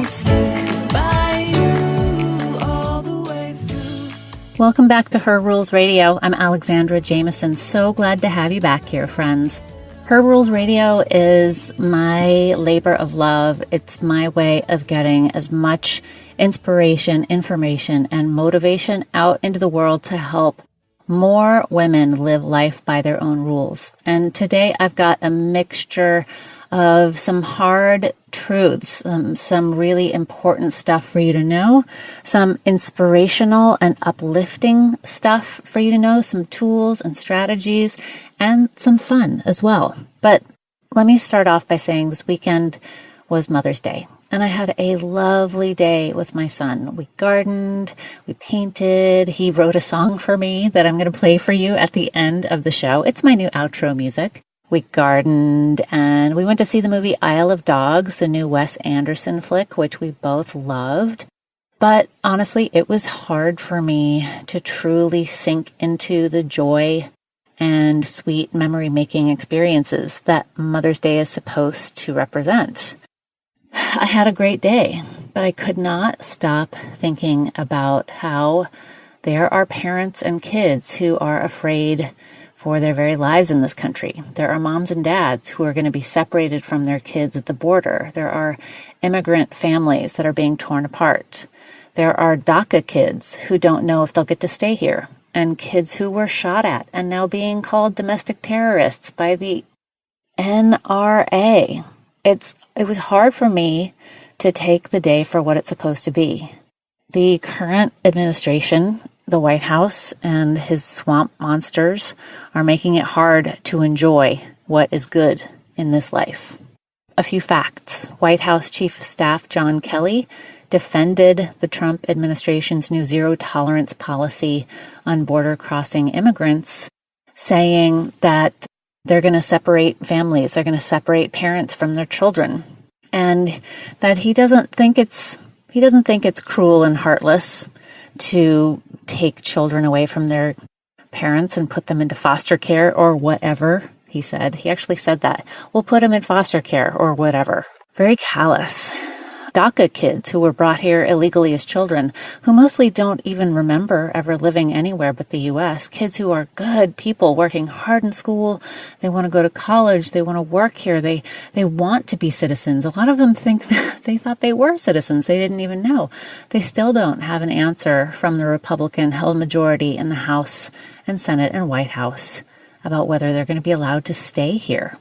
stick by you all the way through. Welcome back to Her Rules Radio. I'm Alexandra Jameson. So glad to have you back here, friends. Her Rules Radio is my labor of love. It's my way of getting as much inspiration, information, and motivation out into the world to help more women live life by their own rules. And today I've got a mixture of some hard truths, some really important stuff for you to know, some inspirational and uplifting stuff for you to know, some tools and strategies, and some fun as well. But let me start off by saying this weekend was Mother's Day. And I had a lovely day with my son. We gardened, we painted. He wrote a song for me that I'm going to play for you at the end of the show. It's my new outro music. We gardened and we went to see the movie Isle of Dogs, the new Wes Anderson flick, which we both loved. But honestly, it was hard for me to truly sink into the joy and sweet memory-making experiences that Mother's Day is supposed to represent. I had a great day, but I could not stop thinking about how there are parents and kids who are afraid for their very lives in this country. There are moms and dads who are going to be separated from their kids at the border. There are immigrant families that are being torn apart. There are DACA kids who don't know if they'll get to stay here, and kids who were shot at and now being called domestic terrorists by the NRA. It was hard for me to take the day for what it's supposed to be. The current administration, the White House, and his swamp monsters are making it hard to enjoy what is good in this life. A few facts. White House Chief of Staff John Kelly defended the Trump administration's new zero-tolerance policy on border-crossing immigrants, saying that they're going to separate families, they're going to separate parents from their children, and that he doesn't think it's cruel and heartless to take children away from their parents and put them into foster care or whatever, he said. He actually said that. We'll put them in foster care or whatever. Very callous. DACA kids who were brought here illegally as children, who mostly don't even remember ever living anywhere but the U.S., kids who are good people working hard in school, they want to go to college, they want to work here, they want to be citizens. A lot of them think that they thought they were citizens. They didn't even know. They still don't have an answer from the Republican-held majority in the House and Senate and White House about whether they're going to be allowed to stay here.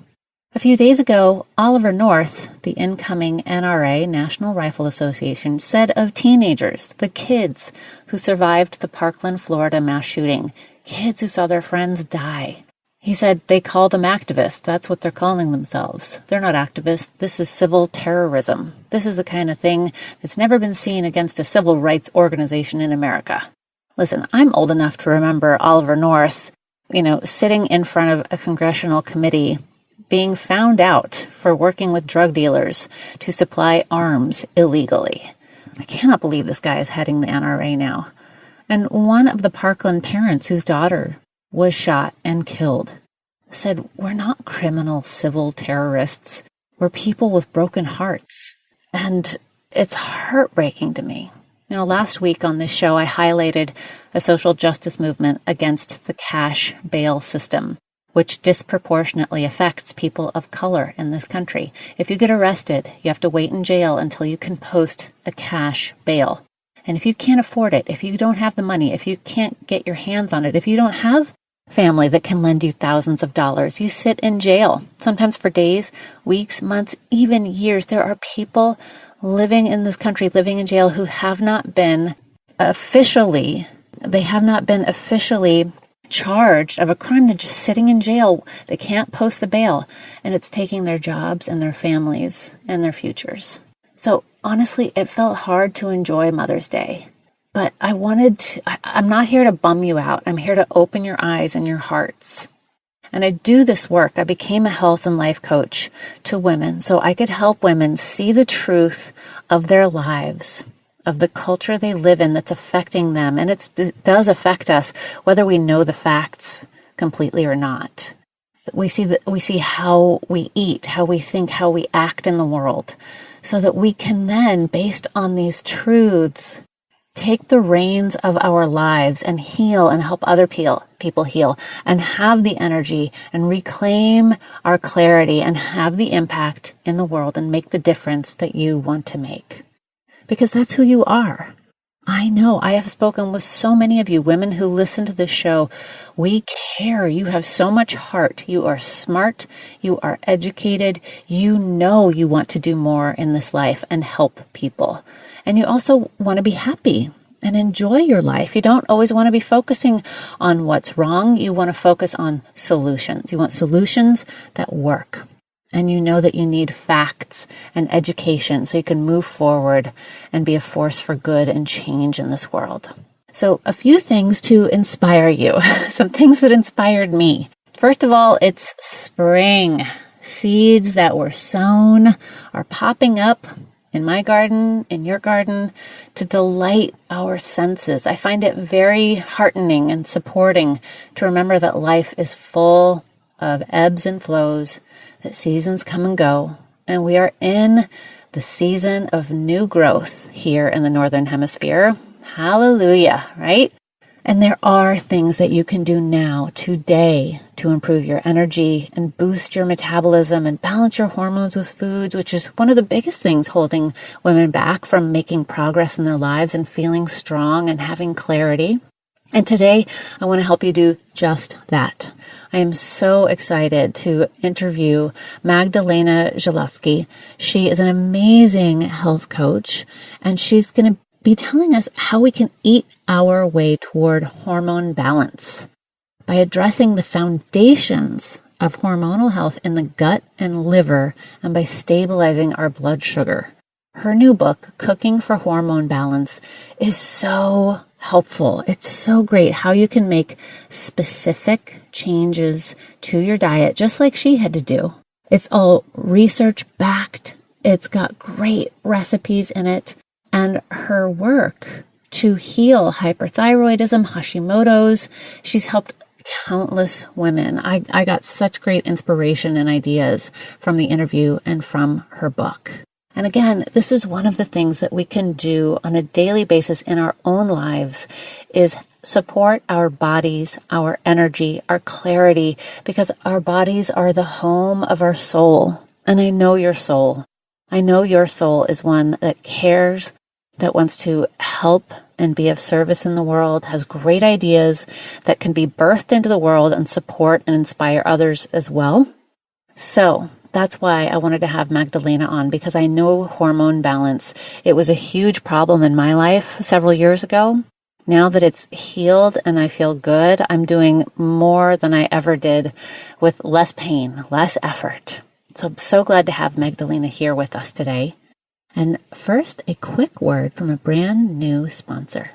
A few days ago, Oliver North, the incoming NRA, National Rifle Association, said of teenagers, the kids who survived the Parkland, Florida mass shooting, kids who saw their friends die. He said they call them activists. That's what they're calling themselves. They're not activists. This is civil terrorism. This is the kind of thing that's never been seen against a civil rights organization in America. Listen, I'm old enough to remember Oliver North, sitting in front of a congressional committee being found out for working with drug dealers to supply arms illegally. I cannot believe this guy is heading the NRA now. And one of the Parkland parents whose daughter was shot and killed said, "We're not criminal civil terrorists. We're people with broken hearts." And it's heartbreaking to me. Last week on this show, I highlighted a social justice movement against the cash bail system, which disproportionately affects people of color in this country. If you get arrested, you have to wait in jail until you can post a cash bail. And if you can't afford it, if you don't have the money, if you can't get your hands on it, if you don't have family that can lend you thousands of dollars, you sit in jail, sometimes for days, weeks, months, even years. There are people living in this country, living in jail, who have not been officially charged of a crime. They're just sitting in jail. They can't post the bail, and it's taking their jobs and their families and their futures. So honestly, it felt hard to enjoy Mother's Day, but I'm not here to bum you out. I'm here to open your eyes and your hearts. And I do this work. I became a health and life coach to women so I could help women see the truth of their lives, of the culture they live in that's affecting them. And it does affect us, whether we know the facts completely or not. We see how we eat, how we think, how we act in the world. so that we can then, based on these truths, take the reins of our lives and heal and help other people heal and have the energy and reclaim our clarity and have the impact in the world and make the difference that you want to make. Because that's who you are. I know I have spoken with so many of you women who listen to this show. We care. You have so much heart. You are smart. You are educated. You know you want to do more in this life and help people. And you also want to be happy and enjoy your life. You don't always want to be focusing on what's wrong. You want to focus on solutions. You want solutions that work. And you know that you need facts and education so you can move forward and be a force for good and change in this world. So a few things to inspire you, some things that inspired me. First of all, it's spring. Seeds that were sown are popping up in my garden, in your garden, to delight our senses. I find it very heartening and supporting to remember that life is full of ebbs and flows, that seasons come and go, and we are in the season of new growth here in the Northern Hemisphere. Hallelujah, right? And there are things that you can do now, today, to improve your energy and boost your metabolism and balance your hormones with foods, which is one of the biggest things holding women back from making progress in their lives and feeling strong and having clarity. And today, I want to help you do just that. I am so excited to interview Magdalena Wszelaki. She is an amazing health coach, and she's going to be telling us how we can eat our way toward hormone balance by addressing the foundations of hormonal health in the gut and liver and by stabilizing our blood sugar. Her new book, Cooking for Hormone Balance, is so helpful. It's so great how you can make specific changes to your diet, just like she had to do. It's all research-backed. It's got great recipes in it. And her work to heal hyperthyroidism, Hashimoto's, she's helped countless women. I got such great inspiration and ideas from the interview and from her book. And again, this is one of the things that we can do on a daily basis in our own lives is support our bodies, our energy, our clarity, because our bodies are the home of our soul. And I know your soul. I know your soul is one that cares, that wants to help and be of service in the world, has great ideas that can be birthed into the world and support and inspire others as well. So that's why I wanted to have Magdalena on, because I know hormone balance. It was a huge problem in my life several years ago. Now that it's healed and I feel good, I'm doing more than I ever did with less pain, less effort. So I'm so glad to have Magdalena here with us today. And first, a quick word from a brand new sponsor.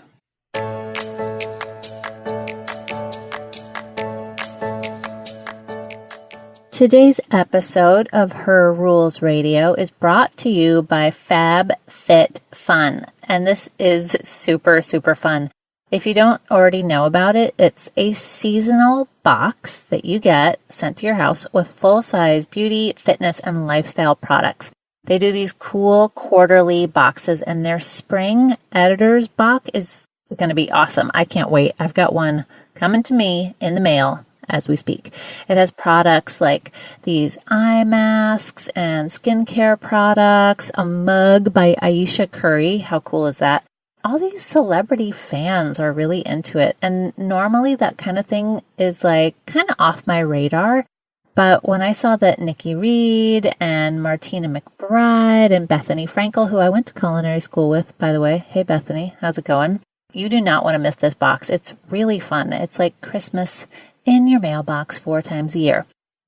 Today's episode of Her Rules Radio is brought to you by FabFitFun, and this is super, super fun. If you don't already know about it, it's a seasonal box that you get sent to your house with full-size beauty, fitness, and lifestyle products. They do these cool quarterly boxes, and their spring editor's box is going to be awesome. I can't wait. I've got one coming to me in the mail as we speak. It has products like these eye masks and skincare products, a mug by Aisha Curry. How cool is that? All these celebrity fans are really into it. And normally that kind of thing is like kind of off my radar. But when I saw that Nikki Reed and Martina McBride and Bethany Frankel, who I went to culinary school with, by the way, hey Bethany, how's it going? You do not want to miss this box. It's really fun. It's like Christmas in your mailbox 4 times a year.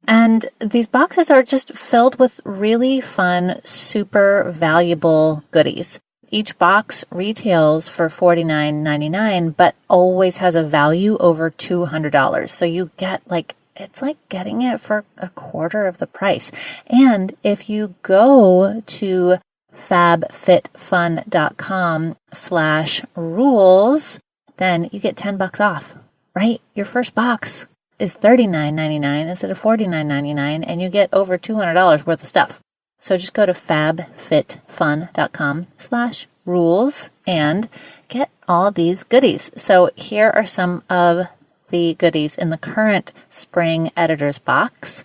And these boxes are just filled with really fun, super valuable goodies. Each box retails for $49.99, but always has a value over $200. So you get it's like getting it for a quarter of the price. And if you go to FabFitFun.com/rules, then you get $10 off, right? Your first box is $39.99 instead of $49.99, and you get over $200 worth of stuff. So just go to fabfitfun.com/rules and get all these goodies. So here are some of the goodies in the current spring editor's box.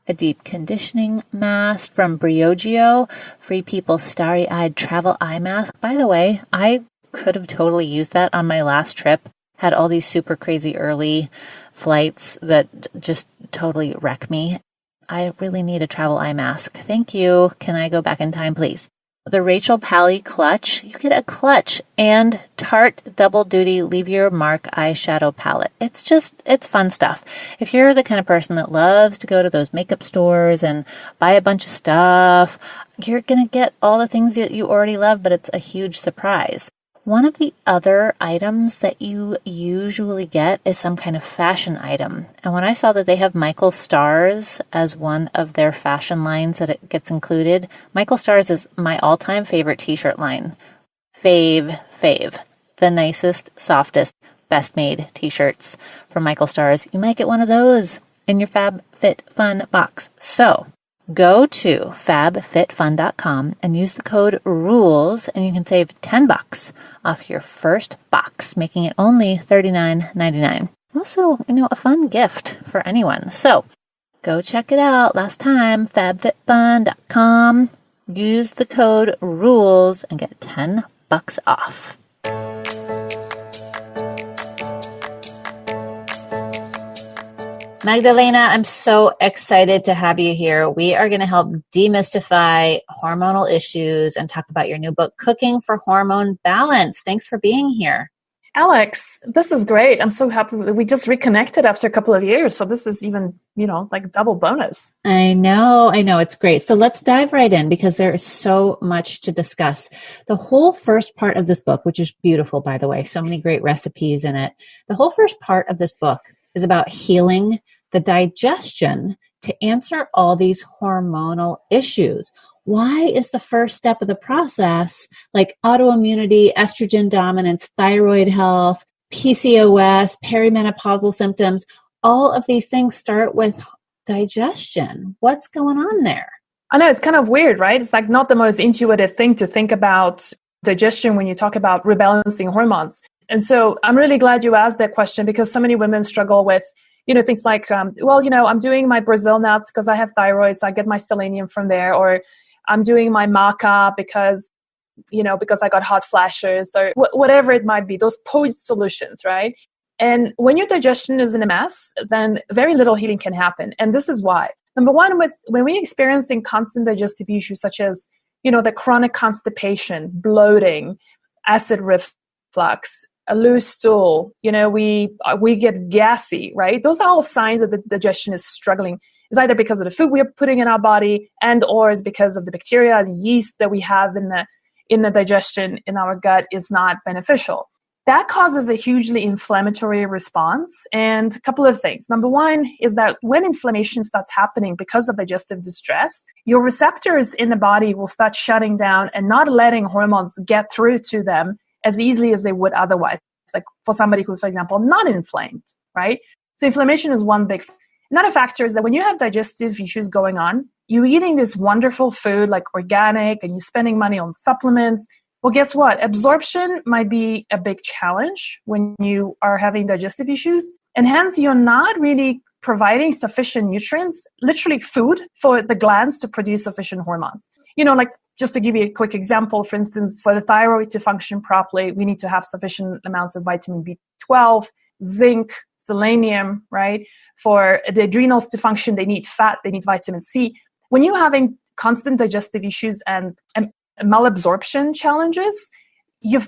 A deep conditioning mask from Briogeo, Free People's Starry-Eyed Travel Eye Mask. By the way, I could have totally used that on my last trip. Had all these super crazy early flights that just totally wreck me. I really need a travel eye mask. Thank you. Can I go back in time, please? The Rachel Pally Clutch. You get a clutch and Tarte Double Duty Leave Your Mark eyeshadow palette. It's fun stuff. If you're the kind of person that loves to go to those makeup stores and buy a bunch of stuff, you're going to get all the things that you already love, but it's a huge surprise. One of the other items that you usually get is some kind of fashion item. And when I saw that they have Michael Stars as one of their fashion lines that it gets included, Michael Stars is my all-time favorite t-shirt line. Fave. The nicest, softest, best made t-shirts from Michael Stars. You might get one of those in your FabFitFun box. So go to fabfitfun.com and use the code RULES and you can save $10 off your first box, making it only $39.99. Also, a fun gift for anyone. So go check it out. Last time, fabfitfun.com. Use the code RULES and get $10 off. Magdalena, I'm so excited to have you here. We are going to help demystify hormonal issues and talk about your new book, Cooking for Hormone Balance. Thanks for being here. Alex, this is great. I'm so happy we just reconnected after a couple of years. So this is even, like double bonus. I know. It's great. So let's dive right in because there is so much to discuss. The whole first part of this book, which is beautiful, by the way, so many great recipes in it. The whole first part of this book is about healing the digestion to answer all these hormonal issues. Why is the first step of the process, like autoimmunity, estrogen dominance, thyroid health, PCOS, perimenopausal symptoms, all of these things start with digestion? What's going on there? I know, it's kind of weird, right? It's like not the most intuitive thing to think about digestion when you talk about rebalancing hormones. And so I'm really glad you asked that question because so many women struggle with things like, I'm doing my Brazil nuts because I have thyroid, so I get my selenium from there, or I'm doing my maca because I got hot flashes, or whatever it might be, those point solutions, right? And when your digestion is in a mess, then very little healing can happen. And this is why. Number one, when we're experiencing constant digestive issues such as, the chronic constipation, bloating, acid reflux, a loose stool, we get gassy, right? Those are all signs that the digestion is struggling. It's either because of the food we are putting in our body and or is because of the bacteria and yeast that we have in the digestion in our gut is not beneficial. That causes a hugely inflammatory response. And a couple of things. Number one is that when inflammation starts happening because of digestive distress, your receptors in the body will start shutting down and not letting hormones get through to them as easily as they would otherwise. It's like for somebody who's, for example, not inflamed, right? So inflammation is one big. Another factor is that when you have digestive issues going on, you're eating this wonderful food like organic and you're spending money on supplements. Well, guess what? Absorption might be a big challenge when you are having digestive issues. And hence, you're not really providing sufficient nutrients, literally food, for the glands to produce sufficient hormones. Just to give you a quick example, for instance, for the thyroid to function properly, we need to have sufficient amounts of vitamin B12, zinc, selenium, right? For the adrenals to function, they need fat, they need vitamin C. When you're having constant digestive issues and malabsorption challenges, your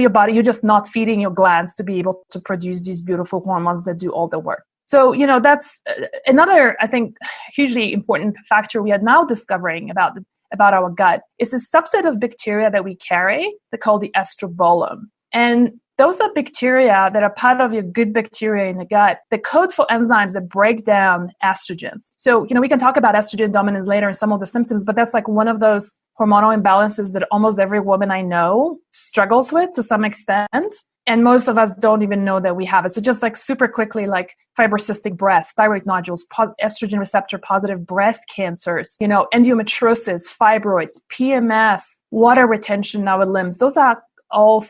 body, you're just not feeding your glands to be able to produce these beautiful hormones that do all the work. So, that's another, I think, hugely important factor we are now discovering about our gut. It's a subset of bacteria that we carry. They're called the estrobolome. And those are bacteria that are part of your good bacteria in the gut. They code for enzymes that break down estrogens. So, we can talk about estrogen dominance later and some of the symptoms, but that's like one of those hormonal imbalances that almost every woman I know struggles with to some extent. And most of us don't even know that we have it. So just like super quickly, like fibrocystic breast, thyroid nodules, estrogen receptor positive breast cancers, endometriosis, fibroids, PMS, water retention in our limbs. Those are all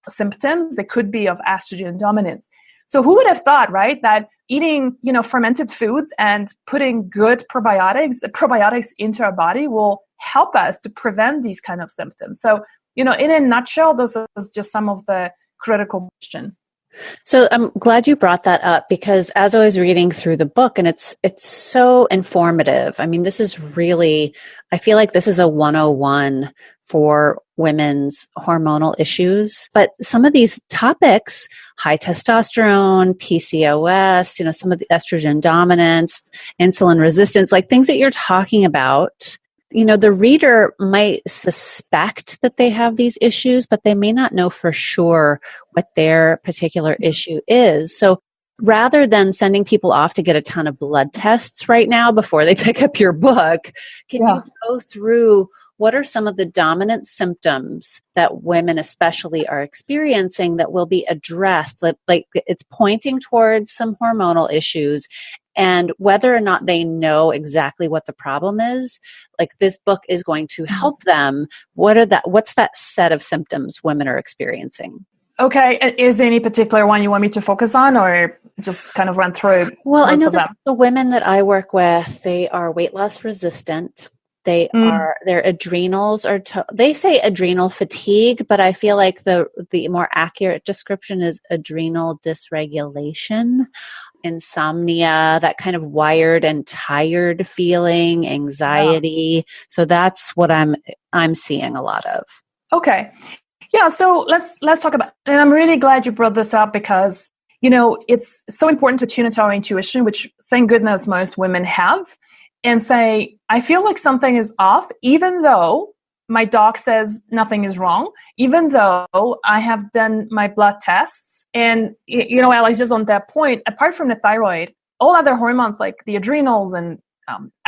symptoms that could be of estrogen dominance. So who would have thought, right, that eating, fermented foods and putting good probiotics into our body will help us to prevent these kind of symptoms. So, in a nutshell, those are just some of the critical questions. So I'm glad you brought that up, because as I was reading through the book, and it's so informative. I mean, this is really, I feel like this is a 101 for women's hormonal issues. But some of these topics, high testosterone, PCOS, some of the estrogen dominance, insulin resistance, like things that you're talking about, the reader might suspect that they have these issues, but they may not know for sure what their particular issue is. So rather than sending people off to get a ton of blood tests right now before they pick up your book, can you go through what are some of the dominant symptoms that women especially are experiencing that will be addressed? Like it's pointing towards some hormonal issues, and whether or not they know exactly what the problem is, like this book is going to help them. What's that set of symptoms women are experiencing? Okay. Is there any particular one you want me to focus on, or just kind of run through? Well, I know that the women that I work with, they are weight loss resistant. Their adrenals are, they say adrenal fatigue, but I feel like the more accurate description is adrenal dysregulation, insomnia, that kind of wired and tired feeling, anxiety. So that's what I'm seeing a lot of. Okay. Yeah. So let's talk about, and I'm really glad you brought this up, because, it's so important to tune into our intuition, which thank goodness most women have, and say, I feel like something is off, even though my doc says nothing is wrong, even though I have done my blood tests. And, Alex, just on that point, apart from the thyroid, all other hormones like the adrenals and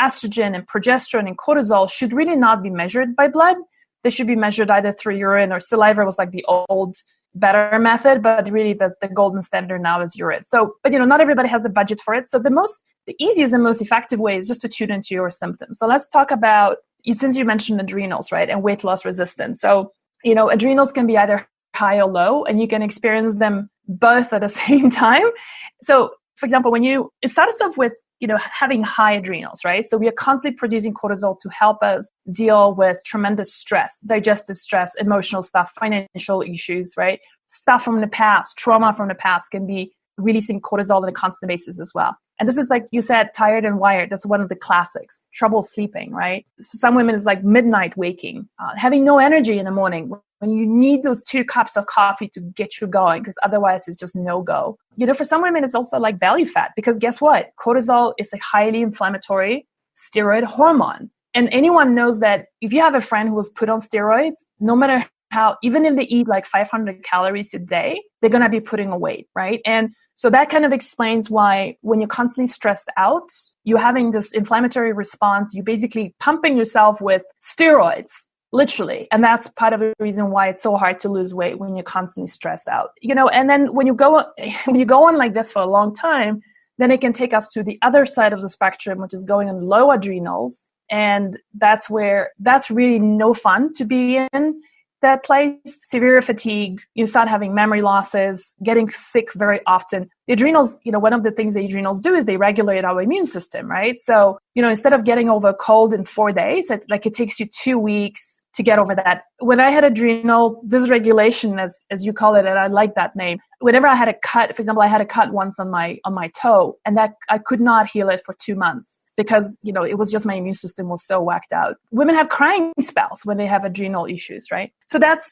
estrogen and progesterone and cortisol should really not be measured by blood. They should be measured either through urine, or saliva was like the old, better method, but really the golden standard now is urine. So, but not everybody has the budget for it. So the easiest and most effective way is just to tune into your symptoms. So let's talk about, since you mentioned adrenals, right, and weight loss resistance. So, adrenals can be either high or low, and you can experience them both at the same time. So, for example, it starts off with, having high adrenals, right? So we are constantly producing cortisol to help us deal with tremendous stress, digestive stress, emotional stuff, financial issues, right? Stuff from the past, trauma from the past can be releasing cortisol on a constant basis as well. And this is, like you said, tired and wired. That's one of the classics. Trouble sleeping, right? For some women, it's like midnight waking, having no energy in the morning when you need those 2 cups of coffee to get you going, because otherwise it's just no go. For some women, it's also like belly fat, because guess what? Cortisol is a highly inflammatory steroid hormone. And anyone knows that if you have a friend who was put on steroids, no matter how, even if they eat like 500 calories a day, they're going to be putting on weight, right? And so that kind of explains why when you're constantly stressed out, you're having this inflammatory response. You're basically pumping yourself with steroids, literally. And that's part of the reason why it's so hard to lose weight when you're constantly stressed out. And then when you go on like this for a long time, then it can take us to the other side of the spectrum, which is going on low adrenals. And that's really no fun to be in. That place, severe fatigue, you start having memory losses, getting sick very often. The adrenals, one of the things the adrenals do is they regulate our immune system, right? So, instead of getting over a cold in 4 days, it takes you 2 weeks to get over that. When I had adrenal dysregulation, as you call it, and I like that name, whenever I had a cut, for example, I had a cut once on my toe, and that I could not heal it for 2 months. Because, it was just my immune system was so whacked out. Women have crying spells when they have adrenal issues, right? So that's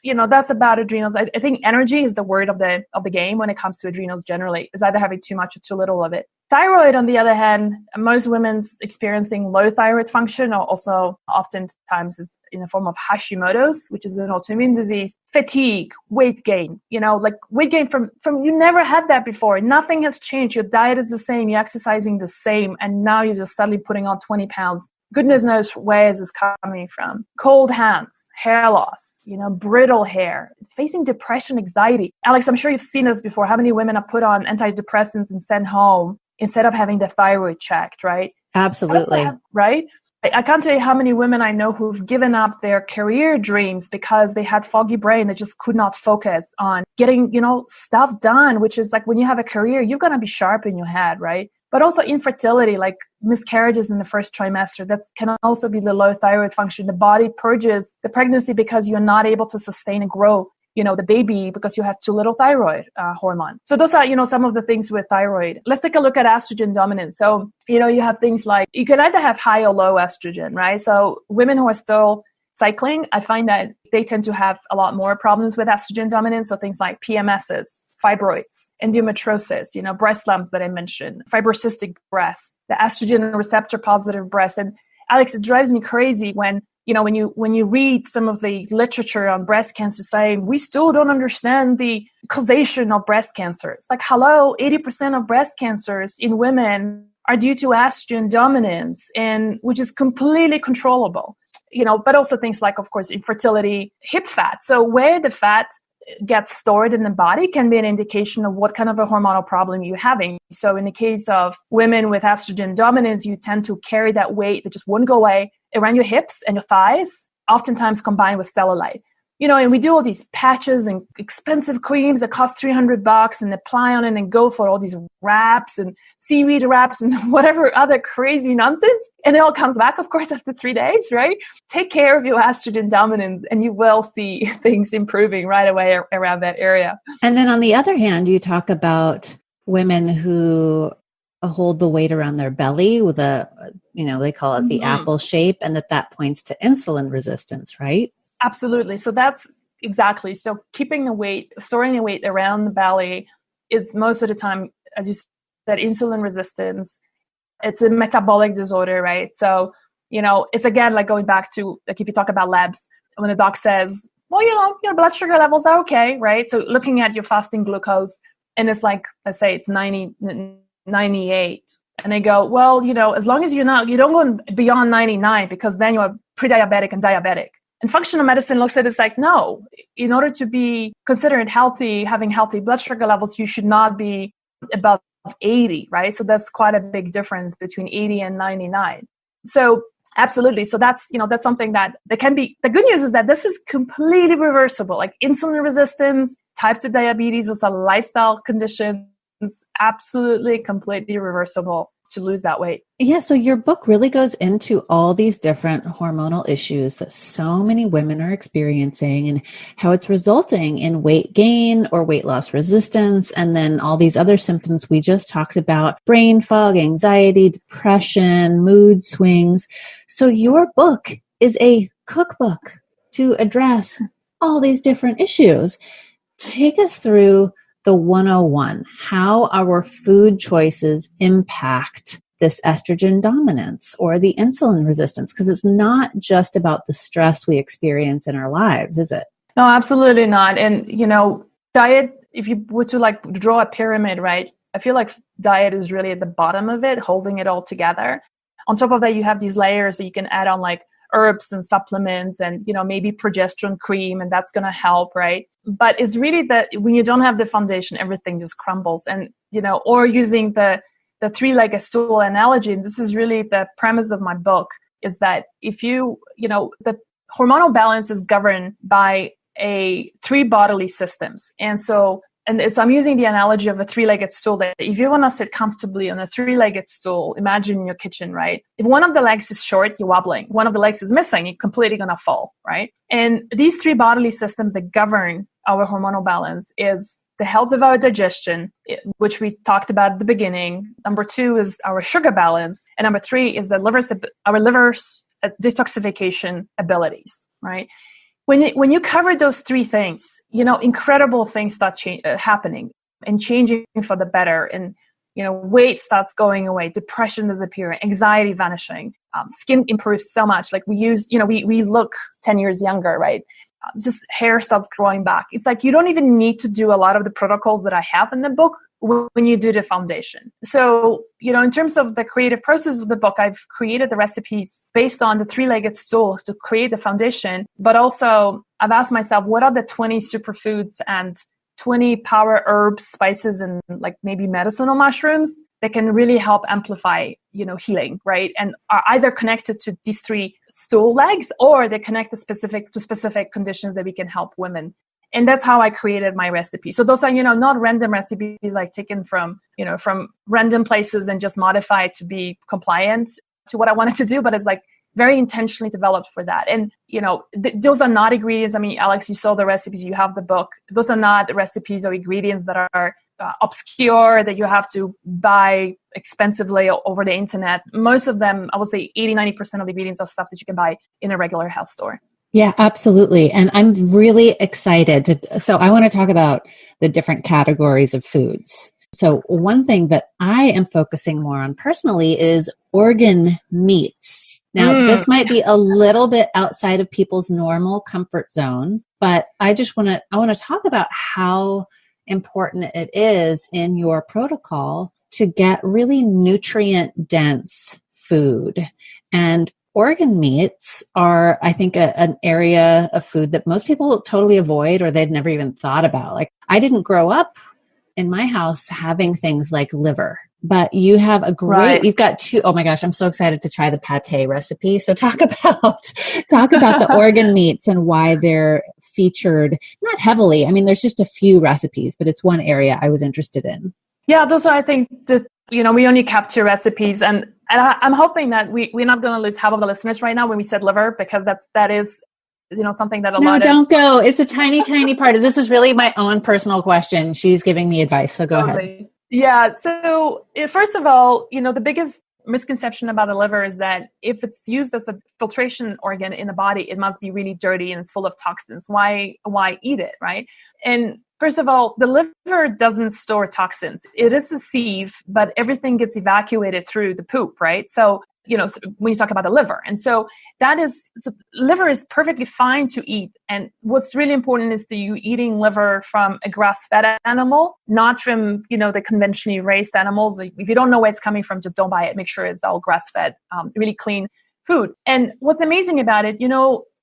about adrenals. I think energy is the word of the game when it comes to adrenals generally, is either having too much or too little of it. Thyroid, on the other hand, most women's experiencing low thyroid function, or also oftentimes is in the form of Hashimoto's, which is an autoimmune disease, fatigue, weight gain, like weight gain from you never had that before. Nothing has changed. Your diet is the same. You're exercising the same. And now you're just suddenly putting on 20 pounds. goodness knows where is this coming from. Cold hands, hair loss, brittle hair, facing depression, anxiety. Alex, I'm sure you've seen this before. How many women are put on antidepressants and sent home instead of having the thyroid checked, right? Absolutely. Right? I can't tell you how many women I know who've given up their career dreams because they had foggy brain that just could not focus on getting, stuff done, which is like when you have a career, you're going to be sharp in your head, right? But also infertility, like miscarriages in the first trimester, that can also be the low thyroid function. The body purges the pregnancy because you're not able to sustain and grow, the baby because you have too little thyroid hormone. So those are, some of the things with thyroid. Let's take a look at estrogen dominance. So, you have things like, you can either have high or low estrogen, right? So women who are still cycling, I find that they tend to have a lot more problems with estrogen dominance. So things like PMSs, fibroids, endometriosis, breast lumps that I mentioned, fibrocystic breast, the estrogen receptor positive breast. And Alex, it drives me crazy when you read some of the literature on breast cancer saying we still don't understand the causation of breast cancer. It's like, hello, 80% of breast cancers in women are due to estrogen dominance, and which is completely controllable. But also things like, of course, infertility, hip fat. So where the fat gets stored in the body can be an indication of what kind of a hormonal problem you're having. So in the case of women with estrogen dominance, you tend to carry that weight that just won't go away around your hips and your thighs, oftentimes combined with cellulite. And we do all these patches and expensive creams that cost $300 and apply on it and go for all these wraps and seaweed wraps and whatever other crazy nonsense. And it all comes back, of course, after 3 days, right? Take care of your estrogen dominance and you will see things improving right away around that area. And then on the other hand, you talk about women who hold the weight around their belly with they call it the apple shape, and that points to insulin resistance, right? Absolutely. So that's exactly. So keeping the weight, storing the weight around the belly is most of the time, as you said, insulin resistance. It's a metabolic disorder, right? So, it's again, like going back to, like, if you talk about labs, when the doc says, well, your blood sugar levels are okay, right? So looking at your fasting glucose, and it's like, let's say it's 98. And they go, well, as long as you don't go beyond 99 because then you're pre-diabetic and diabetic. And functional medicine looks at it like, no, in order to be considered healthy, having healthy blood sugar levels, you should not be above 80, right? So that's quite a big difference between 80 and 99. So absolutely. So that's something that can be, the good news is that this is completely reversible. Like insulin resistance, type 2 diabetes, those are lifestyle conditions, absolutely completely reversible to lose that weight. Yeah, so your book really goes into all these different hormonal issues that so many women are experiencing and how it's resulting in weight gain or weight loss resistance, and then all these other symptoms we just talked about, brain fog, anxiety, depression, mood swings. So your book is a cookbook to address all these different issues. Take us through the 101, how our food choices impact this estrogen dominance or the insulin resistance, because it's not just about the stress we experience in our lives, is it? No, absolutely not. And, diet, if you were to draw a pyramid, right? I feel like diet is really at the bottom of it, holding it all together. On top of that, you have these layers that you can add on, like herbs and supplements and, maybe progesterone cream, and that's going to help, right? But it's really that when you don't have the foundation, everything just crumbles. And, or using the three-legged stool analogy, and this is really the premise of my book, is that if the hormonal balance is governed by three bodily systems. And so, I'm using the analogy of a three-legged stool, that if you want to sit comfortably on a three-legged stool, imagine in your kitchen, right? If one of the legs is short, you're wobbling. One of the legs is missing, you're completely going to fall, right? And these three bodily systems that govern our hormonal balance is the health of our digestion, which we talked about at the beginning. Number 2 is our sugar balance. And number 3 is our liver's detoxification abilities, right? When you cover those three things, incredible things start happening and changing for the better. And, weight starts going away, depression disappearing, anxiety vanishing, skin improves so much. Like we look 10 years younger, right? Just hair starts growing back. It's like you don't even need to do a lot of the protocols that I have in the book when you do the foundation. So, in terms of the creative process of the book, I've created the recipes based on the three-legged stool to create the foundation. But also I've asked myself, what are the 20 superfoods and 20 power herbs, spices, and like maybe medicinal mushrooms that can really help amplify, healing, right? And are either connected to these three stool legs, or they're connected to specific conditions that we can help women. And that's how I created my recipe. So those are, not random recipes like taken from random places and just modified to be compliant to what I wanted to do, but it's like very intentionally developed for that. And, those are not ingredients. I mean, Alex, you saw the recipes, you have the book. Those are not recipes or ingredients that are obscure, that you have to buy expensively over the internet. Most of them, I would say 80-90% of the ingredients are stuff that you can buy in a regular health store. Yeah, absolutely. And I'm really excited so I want to talk about the different categories of foods. So one thing that I am focusing more on personally is organ meats. Now, this might be a little bit outside of people's normal comfort zone, but I want to talk about how important it is in your protocol to get really nutrient dense food. And organ meats are, I think, an area of food that most people totally avoid, or they'd never even thought about. Like, I didn't grow up in my house having things like liver, but you have you've got two, oh my gosh, I'm so excited to try the pate recipe. So talk about the organ meats and why they're featured, not heavily. I mean, there's just a few recipes, but it's one area I was interested in. Yeah, those are, I think, we only kept 2 recipes, and I'm hoping that we're not going to lose half of the listeners right now when we said liver, because that is something that No, don't go. It's a tiny, tiny part of this. Is really my own personal question. She's giving me advice, so go ahead. Yeah. So first of all, the biggest misconception about the liver is that if it's used as a filtration organ in the body, it must be really dirty and it's full of toxins. Why eat it, right? And first of all, the liver doesn't store toxins. It is a sieve, but everything gets evacuated through the poop, right? So, when you talk about the liver. And so liver is perfectly fine to eat. And what's really important is that you eating liver from a grass-fed animal, not from, the conventionally raised animals. If you don't know where it's coming from, just don't buy it. Make sure it's all grass-fed, really clean food. And what's amazing about it,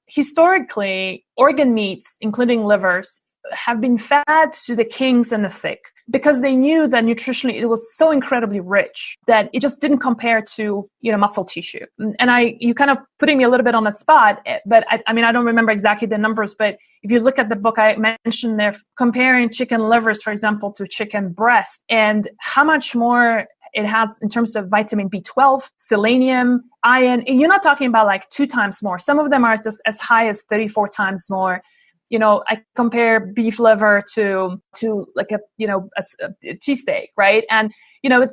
historically, organ meats, including livers, have been fed to the kings and the sick, because they knew that nutritionally it was so incredibly rich that it just didn't compare to, muscle tissue. And you kind of putting me a little bit on the spot, but I don't remember exactly the numbers, but if you look at the book, I mentioned there comparing chicken livers, for example, to chicken breast, and how much more it has in terms of vitamin B12, selenium, iron. And you're not talking about like 2 times more. Some of them are just as high as 34 times more. I compare beef liver to like a cheesesteak, right? And,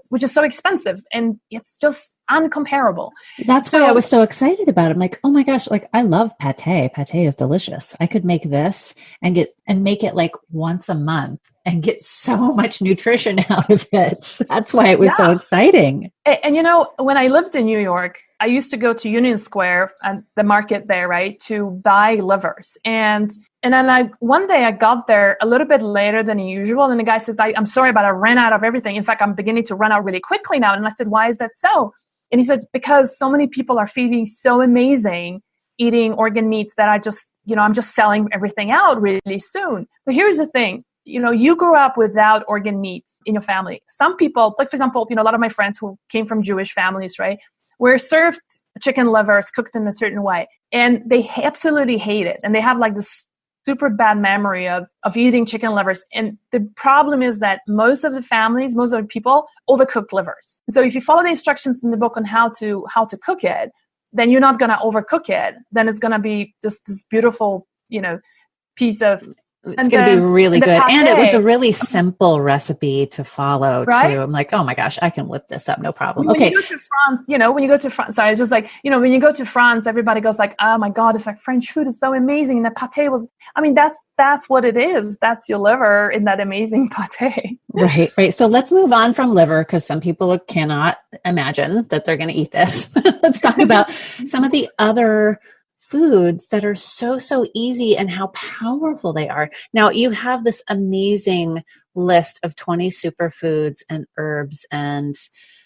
which is so expensive, and it's just uncomparable. That's why I was so excited about it. I'm like, oh my gosh, like I love pate. Pate is delicious. I could make this and make it like once a month and get so much nutrition out of it. That's why it was so exciting. And when I lived in New York, I used to go to Union Square and the market there, right, to buy livers. And then one day I got there a little bit later than usual. And the guy says, I'm sorry, but I ran out of everything. In fact, I'm beginning to run out really quickly now. And I said, why is that so? And he said, because so many people are feeling so amazing eating organ meats that I'm just selling everything out really soon. But here's the thing. You grew up without organ meats in your family. Some people, like for example, a lot of my friends who came from Jewish families, right, were served chicken livers cooked in a certain way. And they absolutely hate it. And they have like this super bad memory of eating chicken livers. And the problem is that most of the people overcook livers. So if you follow the instructions in the book on how to cook it, then you're not going to overcook it. Then it's going to be just this beautiful, piece of... It's going to be really good. And it was a really simple recipe to follow too. I'm like, oh my gosh, I can whip this up. No problem. When you go to France, sorry, it's just like, when you go to France, everybody goes like, oh my God, it's like French food is so amazing. And the pate was, that's what it is. That's your liver in that amazing pate. Right. So let's move on from liver, because some people cannot imagine that they're going to eat this. Let's talk about some of the other foods that are so easy and how powerful they are. Now, you have this amazing list of 20 superfoods and herbs and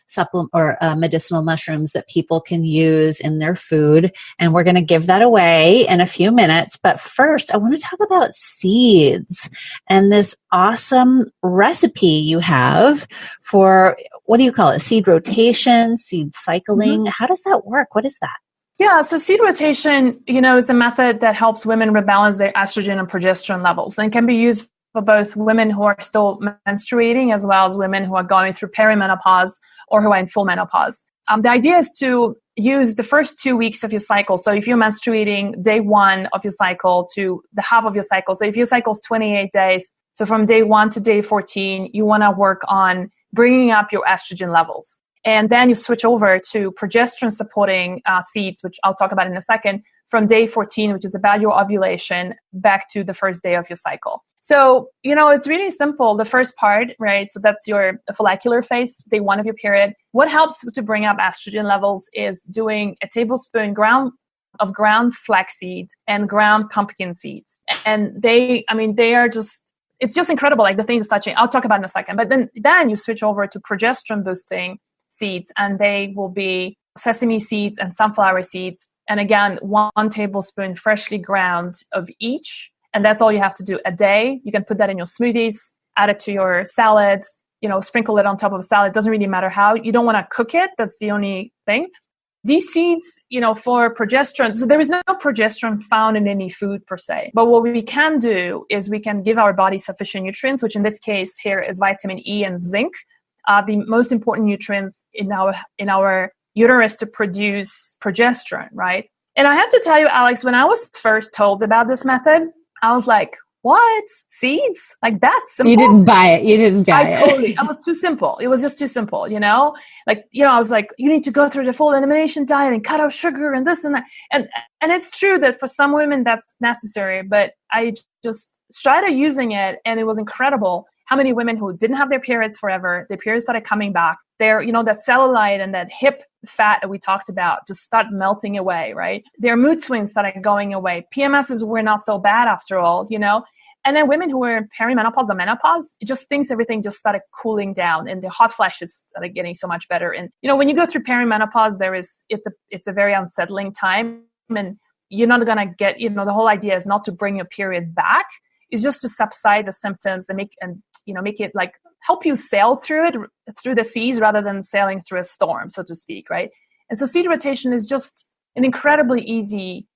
supplement or medicinal mushrooms that people can use in their food. And we're going to give that away in a few minutes. But first, I want to talk about seeds and this awesome recipe you have for, what do you call it? Seed rotation, seed cycling. Mm-hmm. How does that work? What is that? Yeah, so seed rotation, is a method that helps women rebalance their estrogen and progesterone levels, and can be used for both women who are still menstruating as well as women who are going through perimenopause or who are in full menopause. The idea is to use the first 2 weeks of your cycle. So if you're menstruating day 1 of your cycle to the half of your cycle. So if your cycle is 28 days, so from day 1 to day 14, you want to work on bringing up your estrogen levels. And then you switch over to progesterone supporting seeds, which I'll talk about in a second, from day 14, which is about your ovulation, back to the first day of your cycle. So, it's really simple. The first part, right? So that's your follicular phase, day 1 of your period. What helps to bring up estrogen levels is doing a tablespoon of ground flaxseed and ground pumpkin seeds. And they are just, it's just incredible. Like the things it's touching, I'll talk about in a second. But then you switch over to progesterone boosting seeds, and they will be sesame seeds and sunflower seeds. And again, 1 tablespoon freshly ground of each. And that's all you have to do a day. You can put that in your smoothies, add it to your salads, sprinkle it on top of a salad. It doesn't really matter how. You don't want to cook it. That's the only thing. These seeds, for progesterone, so there is no progesterone found in any food per se. But what we can do is we can give our body sufficient nutrients, which in this case here is vitamin E and zinc, the most important nutrients in our uterus to produce progesterone, right? And I have to tell you, Alex, when I was first told about this method, I was like, what? Seeds? Like that's simple? You didn't buy it. It was too simple. It was just too simple, I was like, you need to go through the full elimination diet and cut out sugar and this and that. And it's true that for some women that's necessary, but I just started using it and it was incredible how many women who didn't have their periods forever, their periods started coming back. That cellulite and that hip fat that we talked about just start melting away, right? Their mood swings started going away. PMSs were not so bad after all, And then women who were in perimenopause or menopause, it just thinks everything just started cooling down and the hot flashes started getting so much better. And, when you go through perimenopause, it's a very unsettling time, and you're not going to get, the whole idea is not to bring your period back. It's just to subside the symptoms and make it like help you sail through the seas rather than sailing through a storm, so to speak, right? And so seed rotation is just an incredibly easy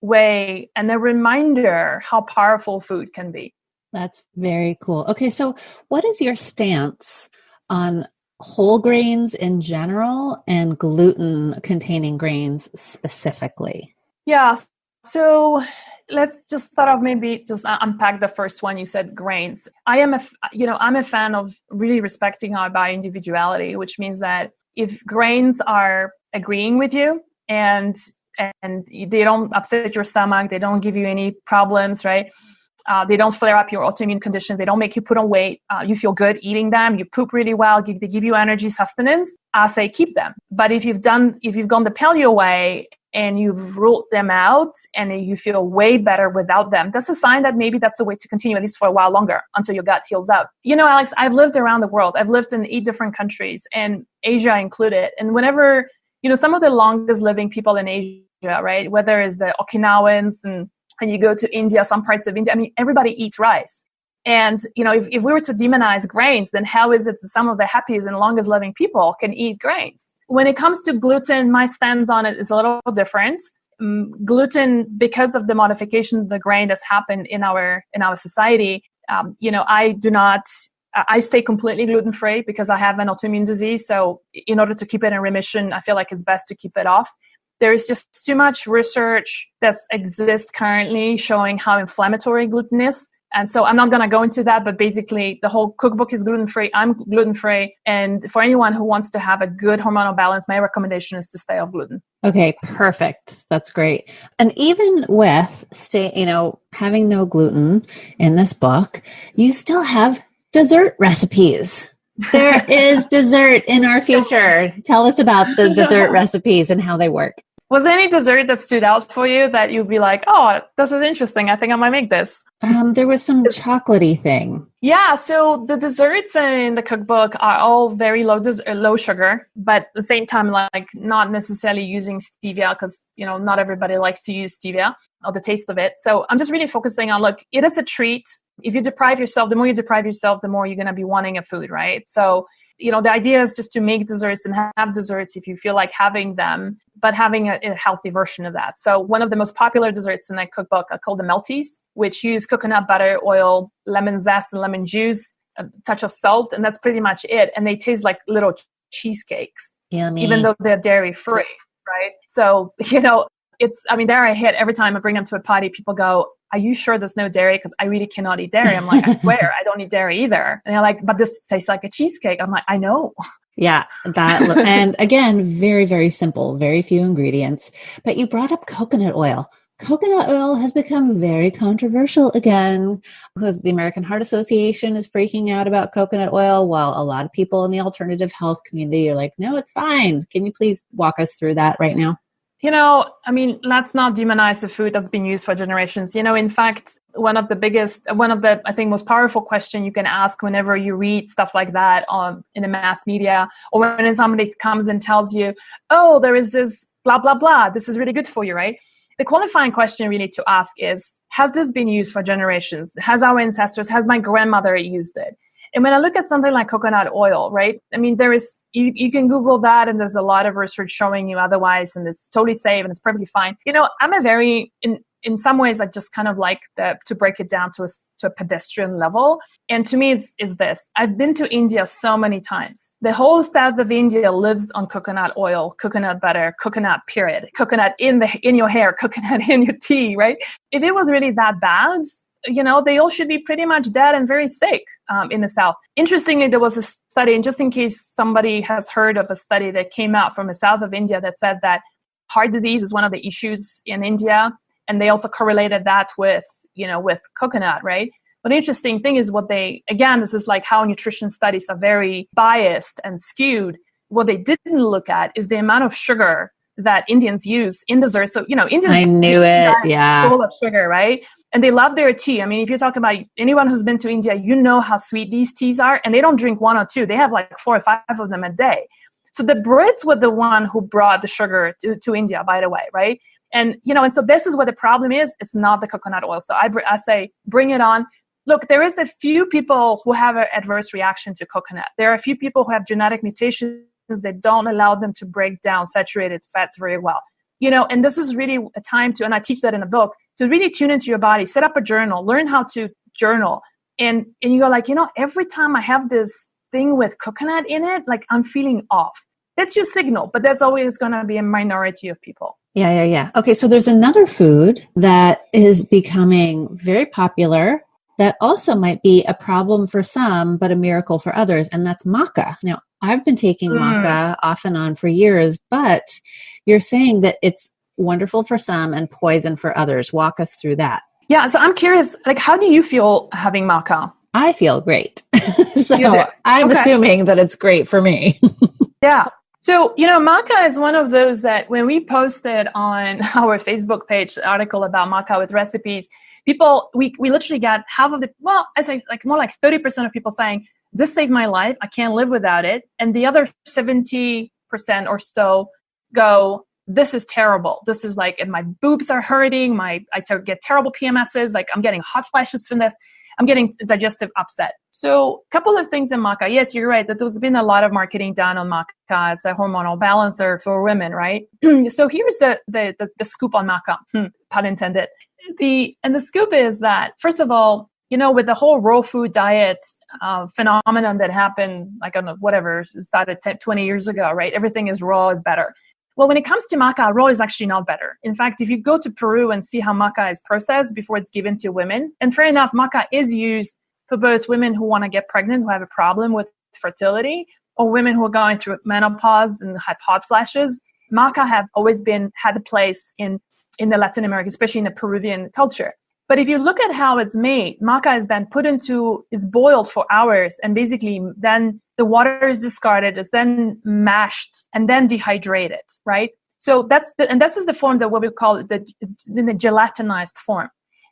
way and a reminder how powerful food can be. That's very cool. Okay, so what is your stance on whole grains in general and gluten-containing grains specifically? Yeah, so let's just start off, maybe just unpack the first one. You said grains. I'm a fan of really respecting our bioindividuality, which means that if grains are agreeing with you and they don't upset your stomach, they don't give you any problems, right? They don't flare up your autoimmune conditions. They don't make you put on weight. You feel good eating them. You poop really well. They give you energy, sustenance. I say keep them. But if you've gone the paleo way and you've ruled them out and you feel way better without them, that's a sign that maybe that's the way to continue, at least for a while longer, until your gut heals up. Alex, I've lived around the world. I've lived in 8 different countries, and Asia included. And whenever, some of the longest living people in Asia, right, whether it's the Okinawans and you go to India, some parts of India, everybody eats rice. And, if we were to demonize grains, then how is it that some of the happiest and longest living people can eat grains? When it comes to gluten, my stance on it is a little different. Gluten, because of the modification of the grain that's happened in our society, I stay completely gluten-free because I have an autoimmune disease. So in order to keep it in remission, I feel like it's best to keep it off. There is just too much research that exists currently showing how inflammatory gluten is. And so I'm not going to go into that, but basically the whole cookbook is gluten-free. I'm gluten-free. And for anyone who wants to have a good hormonal balance, my recommendation is to stay off gluten. Okay, perfect. That's great. And even with having no gluten in this book, you still have dessert recipes. There is dessert in our future. Tell us about the dessert recipes and how they work. Was there any dessert that stood out for you that you'd be like, oh, this is interesting. I think I might make this? There was some chocolatey thing. Yeah, so the desserts in the cookbook are all very low sugar, but at the same time, like not necessarily using stevia because, not everybody likes to use stevia or the taste of it. So I'm just really focusing on, look, it is a treat. If you deprive yourself, the more you deprive yourself, the more you're going to be wanting a food, right? So, the idea is just to make desserts and have desserts if you feel like having them, but having a healthy version of that. So one of the most popular desserts in that cookbook are called the melties, which use coconut butter, oil, lemon zest, and lemon juice, a touch of salt, and that's pretty much it. And they taste like little cheesecakes, Yummy. even though they're dairy free, right? So, there I hit every time I bring them to a party, people go, are you sure there's no dairy? Because I really cannot eat dairy. I'm like, I swear, I don't eat dairy either. And they're like, but this tastes like a cheesecake. I'm like, I know. Yeah, and again, very, very simple, very few ingredients. But you brought up coconut oil. Coconut oil has become very controversial again because the American Heart Association is freaking out about coconut oil, while a lot of people in the alternative health community are like, no, it's fine. Can you please walk us through that right now? Let's not demonize the food that's been used for generations. In fact, one of the, I think, most powerful question you can ask whenever you read stuff like that in the mass media, or when somebody comes and tells you, oh, there is this blah, blah, blah, this is really good for you, right? The qualifying question we need to ask is, has this been used for generations? Has our ancestors, has my grandmother used it? And when I look at something like coconut oil, right? You can Google that, and there's a lot of research showing you otherwise, and it's totally safe and it's perfectly fine. In some ways, I just kind of like to break it down to a pedestrian level. And to me, it's this. I've been to India so many times. The whole south of India lives on coconut oil, coconut butter, coconut period, coconut in your hair, coconut in your tea, right? If it was really that bad, they all should be pretty much dead and very sick in the South. Interestingly, there was a study, and just in case somebody has heard of a study that came out from the south of India that said that heart disease is one of the issues in India. And they also correlated that with coconut, right? But the interesting thing is this is like how nutrition studies are very biased and skewed. What they didn't look at is the amount of sugar that Indians use in desserts. So, Indians, I knew it. Yeah. Full of sugar, right? And they love their tea. If you talk about anyone who's been to India, how sweet these teas are. And they don't drink one or two. They have like 4 or 5 of them a day. So the Brits were the one who brought the sugar to India, by the way, right? And, and so this is what the problem is. It's not the coconut oil. So I say, bring it on. Look, there is a few people who have an adverse reaction to coconut. There are a few people who have genetic mutations that don't allow them to break down saturated fats very well. And this is really a time and I teach that in the book, to really tune into your body, set up a journal, learn how to journal. And you go like, every time I have this thing with coconut in it, like I'm feeling off. That's your signal, but that's always going to be a minority of people. Yeah. Okay, so there's another food that is becoming very popular that also might be a problem for some, but a miracle for others, and that's maca. Now, I've been taking maca off and on for years, but you're saying that it's wonderful for some and poison for others. Walk us through that. Yeah, so I'm curious, how do you feel having maca? I feel great. So I'm assuming that it's great for me. Yeah. So, maca is one of those that when we posted on our Facebook page an article about maca with recipes, people, we literally got half of I say like more like 30% of people saying, this saved my life, I can't live without it. And the other 70% or so go, this is terrible. This is like, and my boobs are hurting, I get terrible PMSs, like I'm getting hot flashes from this. I'm getting digestive upset. So a couple of things in maca. Yes, you're right that there's been a lot of marketing done on maca as a hormonal balancer for women, right? So here's the scoop on maca, pun intended. The scoop is that, first of all, with the whole raw food diet phenomenon that happened, like, I don't know, whatever, started 20 years ago, right? Everything is raw is better. Well, when it comes to maca, raw is actually not better. In fact, if you go to Peru and see how maca is processed before it's given to women, and fair enough, maca is used for both women who want to get pregnant, who have a problem with fertility, or women who are going through menopause and have hot flashes. Maca have always had a place in the Latin America, especially in the Peruvian culture. But if you look at how it's made, maca is then is boiled for hours, and basically then the water is discarded, it's then mashed and then dehydrated, right? So and this is the form that what we call it, in the gelatinized form.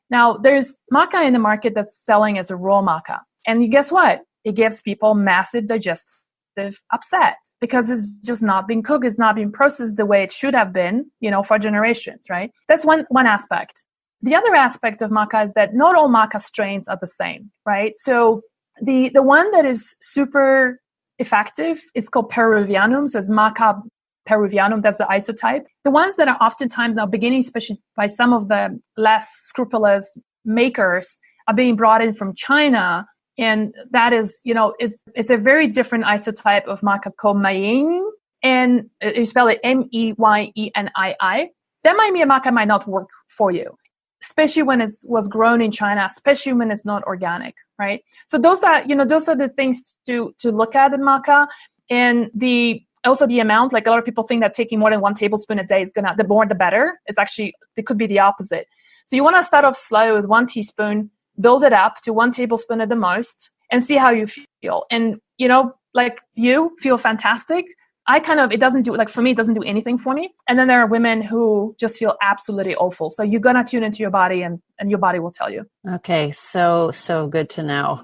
Now, there's maca in the market that's selling as a raw maca. And guess what? It gives people massive digestive upset because it's just not being cooked. It's not being processed the way it should have been, for generations, right? That's one aspect. The other aspect of maca is that not all maca strains are the same, right? So the one that is super effective is called Peruvianum. So it's maca Peruvianum, that's the isotype. The ones that are oftentimes now beginning, especially by some of the less scrupulous makers, are being brought in from China. And that is, it's a very different isotype of maca called Maying. And you spell it Meyeni. That might be a maca might not work for you, especially when it was grown in China, especially when it's not organic, right? So those are the things to look at in maca. And also the amount, like a lot of people think that taking more than 1 tablespoon a day is the more the better. It's actually, it could be the opposite. So you want to start off slow with 1 teaspoon, build it up to 1 tablespoon at the most, and see how you feel. And, like you feel fantastic. It doesn't do, like for me, it doesn't do anything for me. And then there are women who just feel absolutely awful. So you're going to tune into your body and your body will tell you. Okay. So good to know.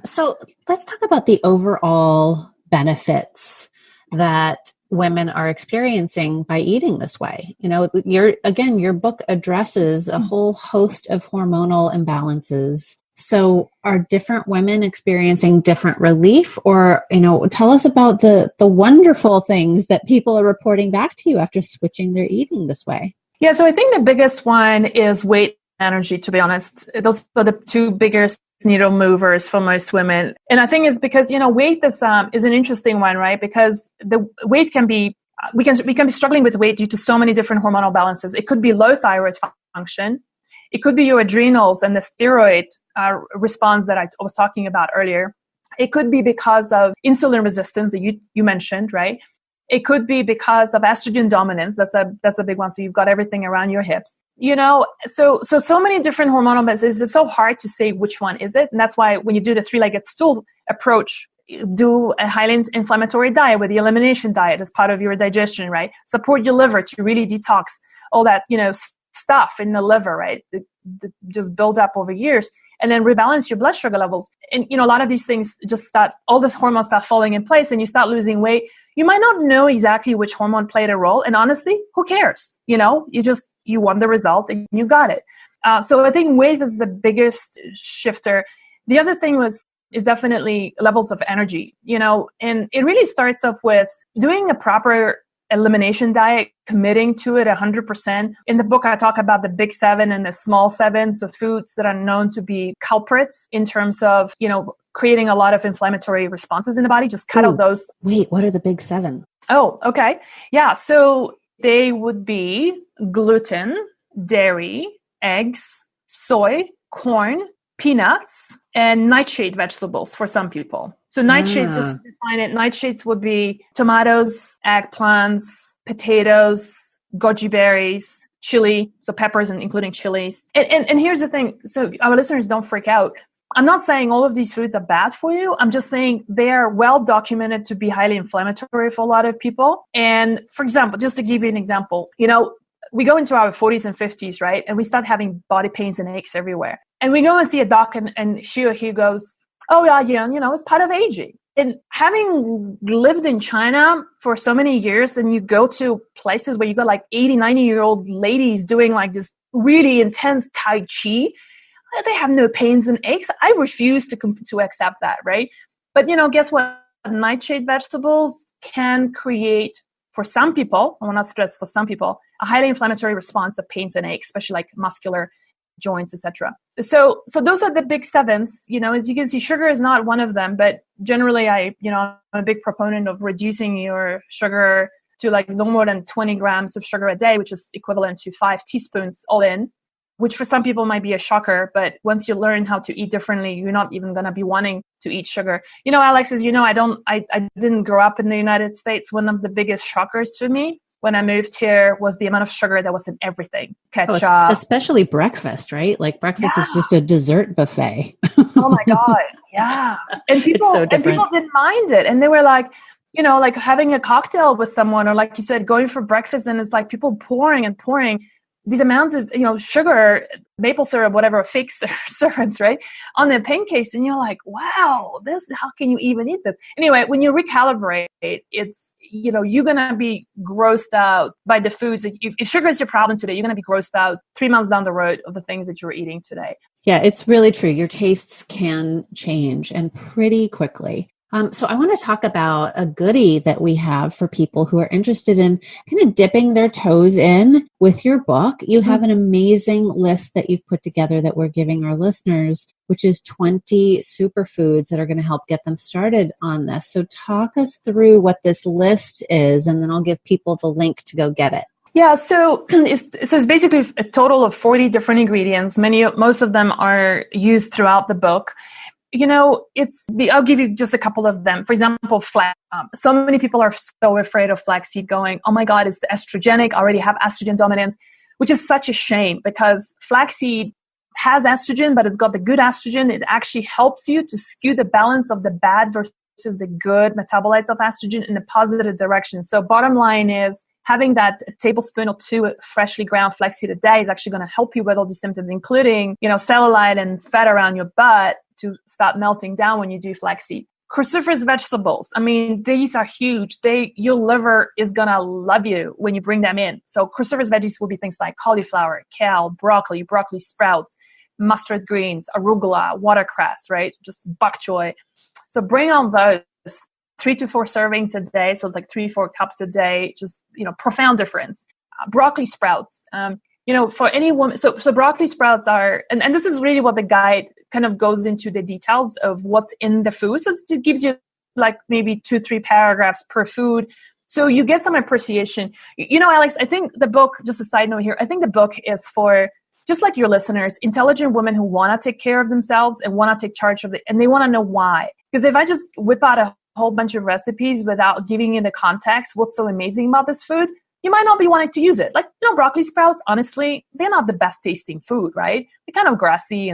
So let's talk about the overall benefits that women are experiencing by eating this way. Your book addresses a whole host of hormonal imbalances. So are different women experiencing different relief, or, tell us about the wonderful things that people are reporting back to you after switching their eating this way? Yeah. So I think the biggest one is weight energy, to be honest. Those are the 2 biggest needle movers for most women. And I think it's because, weight is an interesting one, right? Because the weight can be, we can be struggling with weight due to so many different hormonal balances. It could be low thyroid function. It could be your adrenals and the steroid response that I was talking about earlier. It could be because of insulin resistance that you mentioned, right? It could be because of estrogen dominance. That's a big one. So you've got everything around your hips. So many different hormonal balances. It's so hard to say which one is it. And that's why when you do the 3-legged stool approach, do a highly inflammatory diet with the elimination diet as part of your digestion, right? Support your liver to really detox all that, stuff in the liver, right? That just build up over years. And then rebalance your blood sugar levels. And, a lot of these things all this hormones start falling in place and you start losing weight. You might not know exactly which hormone played a role. And honestly, who cares? You want the result and you got it. So I think weight is the biggest shifter. The other thing is definitely levels of energy, and it really starts off with doing a proper elimination diet, committing to it 100%. In the book, I talk about the big 7 and the small 7, so foods that are known to be culprits in terms of, creating a lot of inflammatory responses in the body. Just cut out those. Wait, what are the big 7? Oh, okay. Yeah. So they would be gluten, dairy, eggs, soy, corn, peanuts, and nightshade vegetables for some people. So nightshades, just to define it, nightshades would be tomatoes, eggplants, potatoes, goji berries, chili, so peppers and including chilies. And here's the thing. So our listeners don't freak out. I'm not saying all of these foods are bad for you. I'm just saying they are well documented to be highly inflammatory for a lot of people. And for example, just to give you an example, we go into our 40s and 50s, right? And we start having body pains and aches everywhere. And we go and see a doc and she or he goes, oh yeah, it's part of aging. And having lived in China for so many years, and you go to places where you got like 80, 90-year-old ladies doing like this really intense Tai Chi, they have no pains and aches. I refuse to accept that, right? But guess what? Nightshade vegetables can create, for some people, I will not stress for some people, a highly inflammatory response of pains and aches, especially like muscular joints, etc. So those are the big 7s. As you can see, sugar is not one of them, but generally I'm a big proponent of reducing your sugar to like no more than 20 grams of sugar a day, which is equivalent to 5 teaspoons all in, which for some people might be a shocker. But once you learn how to eat differently, you're not even going to be wanting to eat sugar. Alex, as you know, I didn't grow up in the United States. One of the biggest shockers for me when I moved here was the amount of sugar that was in everything. Ketchup. Especially breakfast, right? Like breakfast is just a dessert buffet. Oh my God. Yeah. And people, it's so different. And people didn't mind it. And they were like, like having a cocktail with someone, or like you said, going for breakfast, and it's like people pouring and pouring these amounts of, sugar, maple syrup, whatever, fake syrups, right, on the pancakes. And you're like, wow, how can you even eat this? Anyway, when you recalibrate, it's, you're going to be grossed out by the foods. If sugar is your problem today, you're going to be grossed out 3 months down the road of the things that you're eating today. Yeah, it's really true. Your tastes can change, and pretty quickly. So I want to talk about a goodie that we have for people who are interested in kind of dipping their toes in with your book. You have an amazing list that you've put together that we're giving our listeners, which is 20 superfoods that are going to help get them started on this. So talk us through what this list is, and then I'll give people the link to go get it. Yeah, so it's basically a total of 40 different ingredients. Most of them are used throughout the book. I'll give you just a couple of them. For example, flax. So many people are so afraid of flaxseed, going, oh my God, it's estrogenic. I already have estrogen dominance, which is such a shame, because flaxseed has estrogen, but it's got the good estrogen. It actually helps you to skew the balance of the bad versus the good metabolites of estrogen in the positive direction. So bottom line is, having that tablespoon or two freshly ground flaxseed a day is actually going to help you with all the symptoms, including, cellulite and fat around your butt, to start melting down when you do flaxseed. Cruciferous vegetables. I mean, these are huge. Your liver is going to love you when you bring them in. So cruciferous veggies will be things like cauliflower, kale, broccoli sprouts, mustard greens, arugula, watercress, right? Just bok choy. So bring on those 3 to 4 servings a day. So like 3-4 cups a day, just, profound difference. Broccoli sprouts, for any woman. So broccoli sprouts are, and this is really what the guide kind of goes into the details of what's in the food. So it gives you like maybe 2-3 paragraphs per food. So you get some appreciation. Alex, I think the book, just a side note here, I think the book is for, just like your listeners, intelligent women who want to take care of themselves and want to take charge of it, and they want to know why. Because if I just whip out a whole bunch of recipes without giving you the context, what's so amazing about this food, you might not be wanting to use it. Like, broccoli sprouts, honestly, they're not the best tasting food, right? They're kind of grassy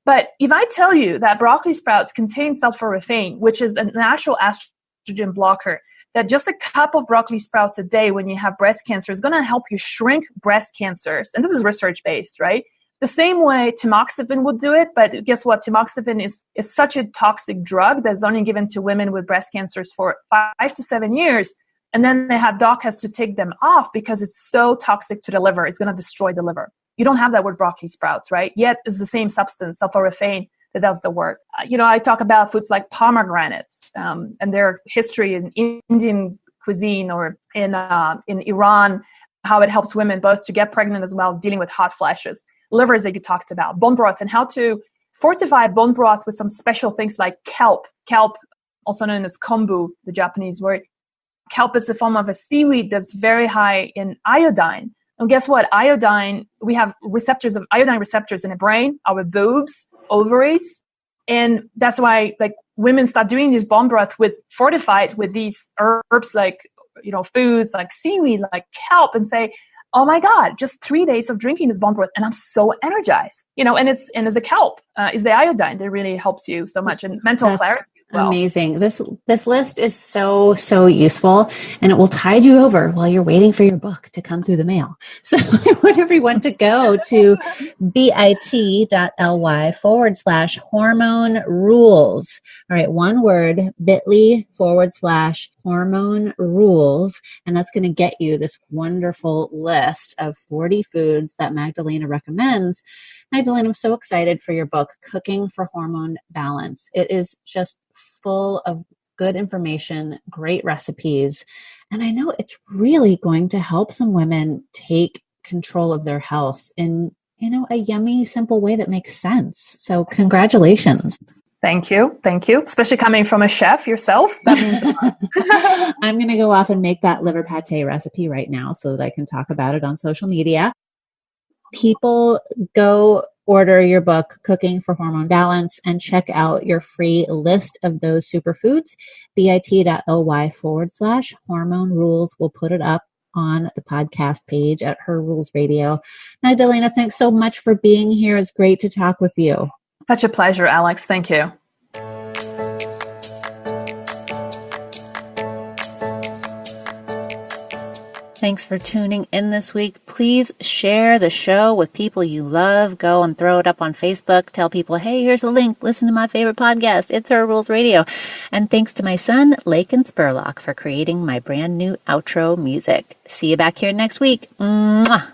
but if I tell you that broccoli sprouts contain sulforaphane, which is a natural estrogen blocker, that just a cup of broccoli sprouts a day when you have breast cancer is going to help you shrink breast cancers. And this is research-based, right? The same way tamoxifen would do it, but guess what? Tamoxifen is such a toxic drug that's only given to women with breast cancers for 5 to 7 years. And then doc has to take them off because it's so toxic to the liver. It's going to destroy the liver. You don't have that with broccoli sprouts, right? Yet it's the same substance, sulforaphane, that does the work. I talk about foods like pomegranates and their history in Indian cuisine or in Iran, how it helps women both to get pregnant as well as dealing with hot flashes. Livers that you talked about, bone broth, and how to fortify bone broth with some special things like kelp. Kelp, also known as kombu, the Japanese word. Kelp is a form of a seaweed that's very high in iodine. And guess what? We have iodine receptors in the brain, our boobs, ovaries. And that's why women start doing this bone broth fortified with these herbs foods like seaweed, like kelp, and say, oh my God, just 3 days of drinking this bone broth and I'm so energized. And it's the kelp, is the iodine that really helps you so much, and mental clarity. Well. Amazing. This list is so, so useful, and it will tide you over while you're waiting for your book to come through the mail. So I want everyone to go to bit.ly/hormone rules. All right. One word, bit.ly/hormone rules. And that's going to get you this wonderful list of 40 foods that Magdalena recommends. Magdalena, I'm so excited for your book, Cooking for Hormone Balance. It is just full of good information, great recipes, and I know it's really going to help some women take control of their health in, a yummy, simple way that makes sense. So congratulations. Thank you. Especially coming from a chef yourself. That means a lot. I'm going to go off and make that liver pate recipe right now so that I can talk about it on social media. People, go order your book, Cooking for Hormone Balance, and check out your free list of those superfoods, bit.ly/hormone rules. We'll put it up on the podcast page at Her Rules Radio. Magdalena, thanks so much for being here. It's great to talk with you. Such a pleasure, Alex. Thank you. Thanks for tuning in this week. Please share the show with people you love. Go and throw it up on Facebook. Tell people, hey, here's a link. Listen to my favorite podcast. It's Her Rules Radio. And thanks to my son, Lakin Spurlock, for creating my brand new outro music. See you back here next week. Mwah!